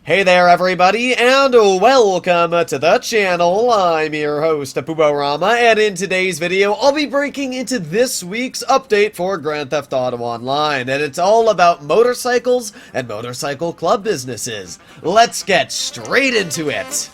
Hey there everybody, and welcome to the channel. I'm your host, Puborama, and in today's video, I'll be breaking into this week's update for Grand Theft Auto Online, and it's all about motorcycles and motorcycle club businesses. Let's get straight into it!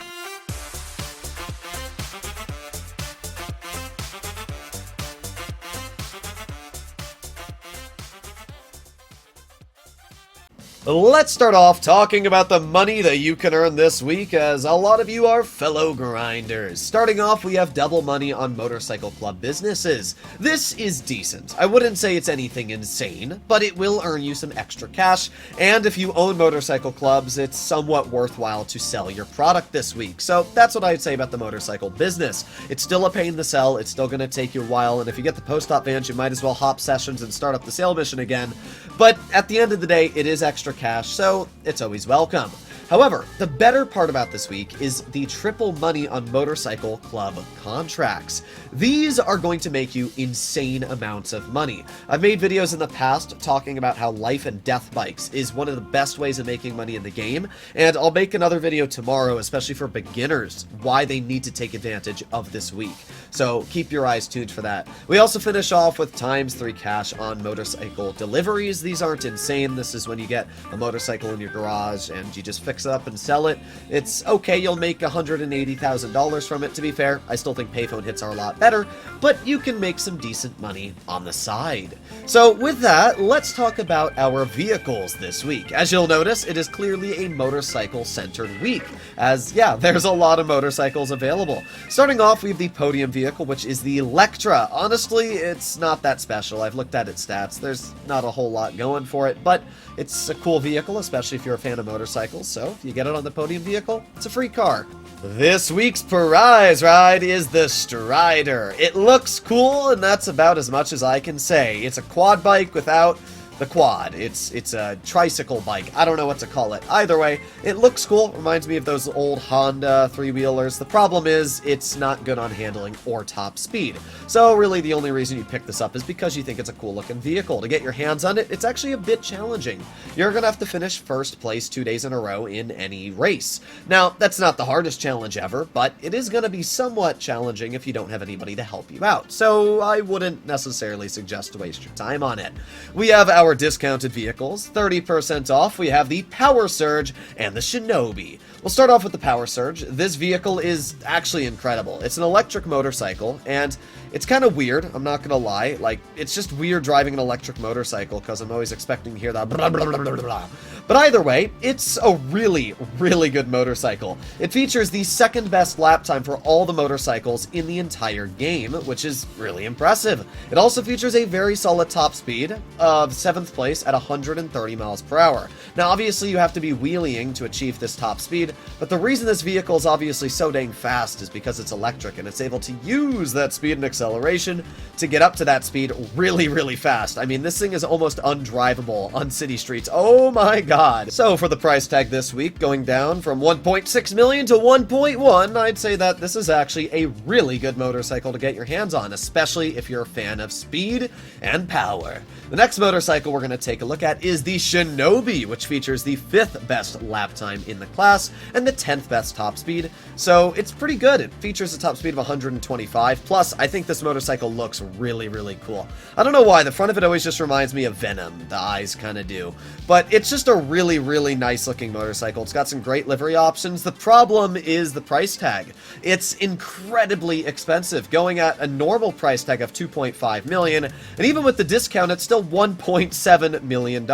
Let's start off talking about the money that you can earn this week, as a lot of you are fellow grinders. Starting off, we have double money on motorcycle club businesses. This is decent. I wouldn't say it's anything insane, but it will earn you some extra cash, and if you own motorcycle clubs, it's somewhat worthwhile to sell your product this week. So that's what I'd say about the motorcycle business. It's still a pain to sell, it's still going to take you a while, and if you get the post-op vans, you might as well hop sessions and start up the sale mission again. But at the end of the day, it is extra cash, so it's always welcome. However, the better part about this week is the triple money on motorcycle club contracts. These are going to make you insane amounts of money. I've made videos in the past talking about how life and death bikes is one of the best ways of making money in the game, and I'll make another video tomorrow, especially for beginners, why they need to take advantage of this week. So keep your eyes tuned for that. We also finish off with ×3 cash on motorcycle deliveries. These aren't insane. This is when you get a motorcycle in your garage and you just fix it up and sell it. It's okay, you'll make $180,000 from it. To be fair, I still think payphone hits are a lot better, but you can make some decent money on the side. So with that, let's talk about our vehicles this week. As you'll notice, it is clearly a motorcycle-centered week, as yeah, there's a lot of motorcycles available. Starting off, we have the podium vehicle, which is the Electra. Honestly, it's not that special. I've looked at its stats. There's not a whole lot going for it, but it's a cool vehicle, especially if you're a fan of motorcycles, so if you get it on the podium vehicle, it's a free car. This week's prize ride is the Strider. It looks cool, and that's about as much as I can say. It's a quad bike without the quad. It's a tricycle bike. I don't know what to call it. Either way, it looks cool. Reminds me of those old Honda three-wheelers. The problem is it's not good on handling or top speed. So really the only reason you pick this up is because you think it's a cool looking vehicle. To get your hands on it, it's actually a bit challenging. You're gonna have to finish first place 2 days in a row in any race. Now, that's not the hardest challenge ever, but it is gonna be somewhat challenging if you don't have anybody to help you out. So I wouldn't necessarily suggest to waste your time on it. We have our discounted vehicles, 30% off. We have the Power Surge and the Shinobi. We'll start off with the Power Surge. This vehicle is actually incredible. It's an electric motorcycle, and it's kind of weird, I'm not gonna lie. Like, it's just weird driving an electric motorcycle, because I'm always expecting to hear that blah, blah, blah, blah, blah. But either way, it's a really, really good motorcycle. It features the second best lap time for all the motorcycles in the entire game, which is really impressive. It also features a very solid top speed of 7th place at 130 miles per hour. Now, obviously, you have to be wheeling to achieve this top speed, but the reason this vehicle is obviously so dang fast is because it's electric, and it's able to use that speed and acceleration to get up to that speed really, really fast. I mean, this thing is almost undrivable on city streets. Oh my god. So for the price tag this week, going down from 1.6 million to 1.1, I'd say that this is actually a really good motorcycle to get your hands on, especially if you're a fan of speed and power. The next motorcycle we're going to take a look at is the Shinobi, which features the 5th best lap time in the class and the 10th best top speed. So it's pretty good. It features a top speed of 125. Plus, I think this motorcycle looks really, really cool. I don't know why. The front of it always just reminds me of Venom. The eyes kind of do. But it's just a really, really nice looking motorcycle. It's got some great livery options. The problem is the price tag. It's incredibly expensive, going at a normal price tag of 2.5 million, and even with the discount, it's still $1.7 million.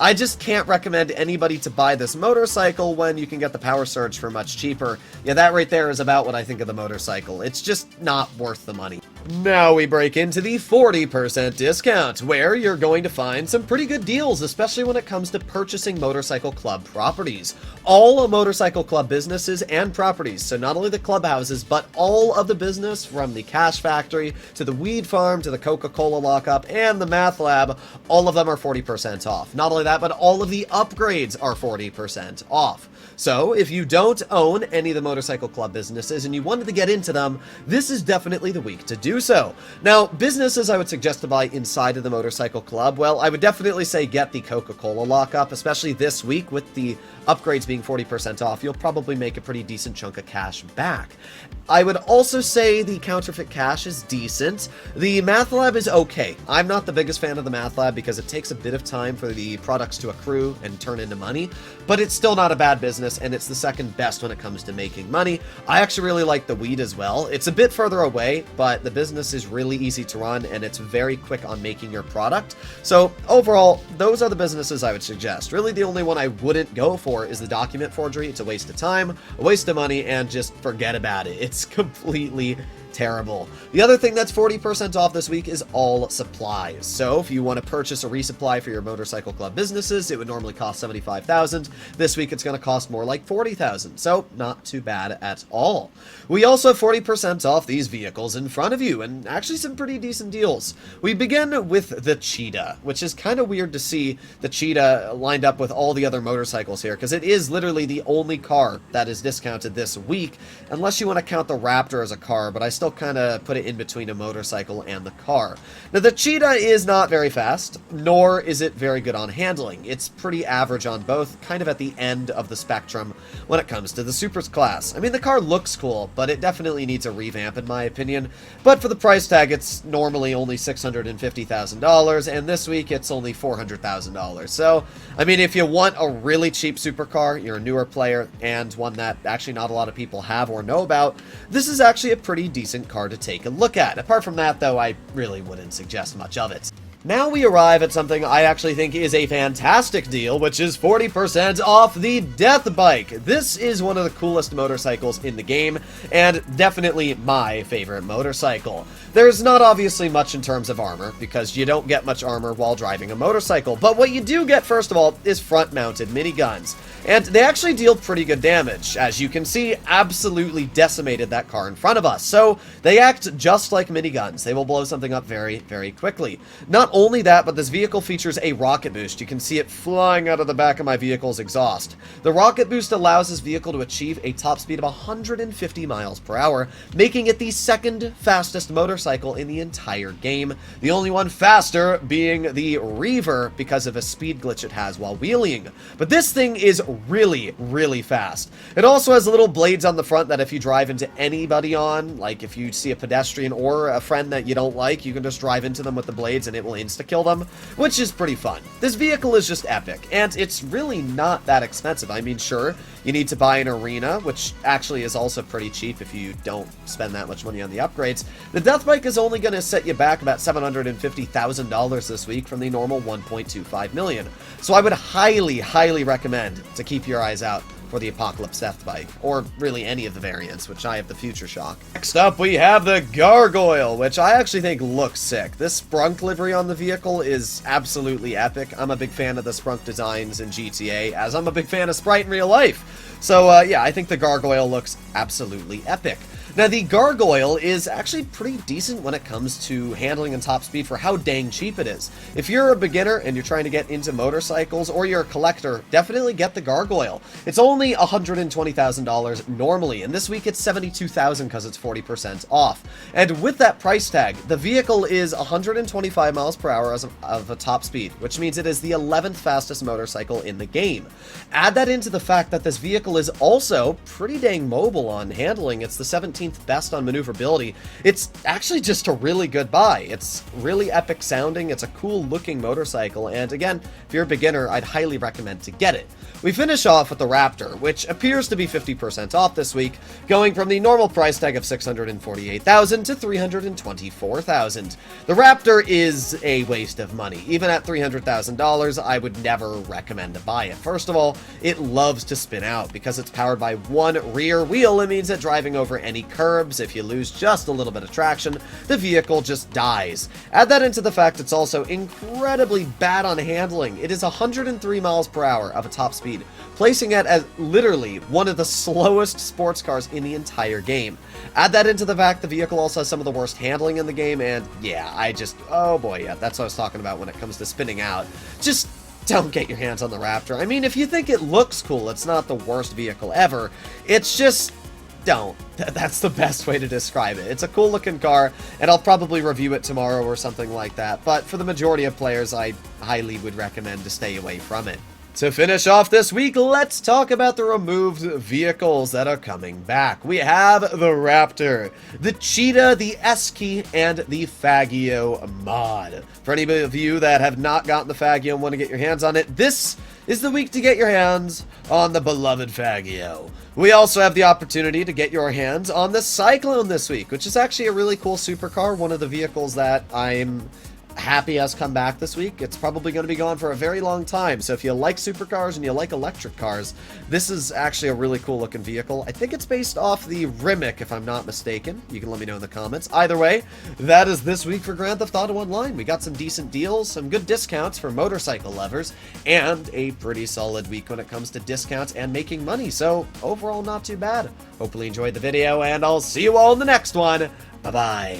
I just can't recommend anybody to buy this motorcycle when you can get the Power Surge for much cheaper. Yeah, that right there is about what I think of the motorcycle. It's just not worth the money. Now we break into the 40% discount, where you're going to find some pretty good deals, especially when it comes to purchasing motorcycle club properties. All motorcycle club businesses and properties, so not only the clubhouses, but all of the business from the Cash Factory to the Weed Farm to the Coca-Cola Lockup and the Math Lab, all of them are 40% off. Not only that, but all of the upgrades are 40% off. So if you don't own any of the motorcycle club businesses and you wanted to get into them, this is definitely the week to do do so. Now, businesses I would suggest to buy inside of the motorcycle club, well, I would definitely say get the Coca-Cola lockup, especially this week with the upgrades being 40% off. You'll probably make a pretty decent chunk of cash back. I would also say the counterfeit cash is decent. The math lab is okay. I'm not the biggest fan of the math lab because it takes a bit of time for the products to accrue and turn into money, but it's still not a bad business, and it's the second best when it comes to making money. I actually really like the weed as well. It's a bit further away, but the business is really easy to run, and it's very quick on making your product. So overall, those are the businesses I would suggest. Really, the only one I wouldn't go for is the document forgery. It's a waste of time, a waste of money, and just forget about it. It's completely terrible. The other thing that's 40% off this week is all supplies. So if you want to purchase a resupply for your motorcycle club businesses, it would normally cost $75,000. This week it's going to cost more like $40,000. So not too bad at all. We also have 40% off these vehicles in front of you, and actually some pretty decent deals. We begin with the Cheetah, which is kind of weird to see the Cheetah lined up with all the other motorcycles here, because it is literally the only car that is discounted this week, unless you want to count the Raptor as a car, but I still kind of put it in between a motorcycle and the car. Now, the Cheetah is not very fast, nor is it very good on handling. It's pretty average on both, kind of at the end of the spectrum when it comes to the Supers class. I mean, the car looks cool, but it definitely needs a revamp in my opinion. But for the price tag, it's normally only $650,000, and this week it's only $400,000. So, I mean, if you want a really cheap supercar, you're a newer player, and one that actually not a lot of people have or know about, this is actually a pretty decent car to take a look at. Apart from that, though, I really wouldn't suggest much of it. Now we arrive at something I actually think is a fantastic deal, which is 40% off the Death Bike. This is one of the coolest motorcycles in the game, and definitely my favorite motorcycle. There's not obviously much in terms of armor, because you don't get much armor while driving a motorcycle, but what you do get, first of all, is front-mounted miniguns. And they actually deal pretty good damage. As you can see, absolutely decimated that car in front of us. So they act just like miniguns. They will blow something up very, very quickly. Not only that, but this vehicle features a rocket boost. You can see it flying out of the back of my vehicle's exhaust. The rocket boost allows this vehicle to achieve a top speed of 150 miles per hour, making it the second fastest motorcycle in the entire game. The only one faster being the Reaver because of a speed glitch it has while wheeling. But this thing is really, really fast. It also has little blades on the front that if you drive into anybody on, like if you see a pedestrian or a friend that you don't like, you can just drive into them with the blades and it will insta-kill them, which is pretty fun. This vehicle is just epic, and it's really not that expensive. I mean, sure, you need to buy an arena, which actually is also pretty cheap if you don't spend that much money on the upgrades. The Death Bike is only going to set you back about $750,000 this week from the normal $1.25 million. So I would highly, highly recommend to keep your eyes out for the Apocalypse Death Bike, or really any of the variants, which I have the Future Shock. Next up, we have the Gargoyle, which I actually think looks sick. This Sprunk livery on the vehicle is absolutely epic. I'm a big fan of the Sprunk designs in GTA, as I'm a big fan of Sprite in real life. So, yeah, I think the Gargoyle looks absolutely epic. Now, the Gargoyle is actually pretty decent when it comes to handling and top speed for how dang cheap it is. If you're a beginner and you're trying to get into motorcycles, or you're a collector, definitely get the Gargoyle. It's only $120,000 normally, and this week it's $72,000 because it's 40% off. And with that price tag, the vehicle is 125 miles per hour of a top speed, which means it is the 11th fastest motorcycle in the game. Add that into the fact that this vehicle is also pretty dang mobile on handling. It's the 17th best on maneuverability. It's actually just a really good buy. It's really epic sounding, it's a cool looking motorcycle, and again, if you're a beginner, I'd highly recommend to get it. We finish off with the Raptor, which appears to be 50% off this week, going from the normal price tag of $648,000 to $324,000. The Raptor is a waste of money. Even at $300,000, I would never recommend to buy it. First of all, it loves to spin out. Because it's powered by one rear wheel, it means that driving over any curbs, if you lose just a little bit of traction, the vehicle just dies. Add that into the fact it's also incredibly bad on handling. It is 103 miles per hour of a top speed, placing it as literally one of the slowest sports cars in the entire game. Add that into the fact the vehicle also has some of the worst handling in the game, and yeah, oh boy, yeah, that's what I was talking about when it comes to spinning out. Just don't get your hands on the Raptor. I mean, if you think it looks cool, it's not the worst vehicle ever. It's just don't. That's the best way to describe it. It's a cool looking car, and I'll probably review it tomorrow or something like that, but for the majority of players, I highly would recommend to stay away from it. To finish off this week, let's talk about the removed vehicles that are coming back. We have the Raptor, the Cheetah, the Esky, and the Faggio mod. For any of you that have not gotten the Faggio and want to get your hands on it, this is the week to get your hands on the beloved Faggio. We also have the opportunity to get your hands on the Cyclone this week, which is actually a really cool supercar, one of the vehicles that I'm happy has come back this week. It's probably going to be gone for a very long time, so if you like supercars and you like electric cars, this is actually a really cool looking vehicle. I think it's based off the Rimac, if I'm not mistaken. You can let me know in the comments. Either way, that is this week for Grand Theft Auto Online. We got some decent deals, some good discounts for motorcycle lovers, and a pretty solid week when it comes to discounts and making money, so overall not too bad. Hopefully you enjoyed the video, and I'll see you all in the next one. Bye-bye.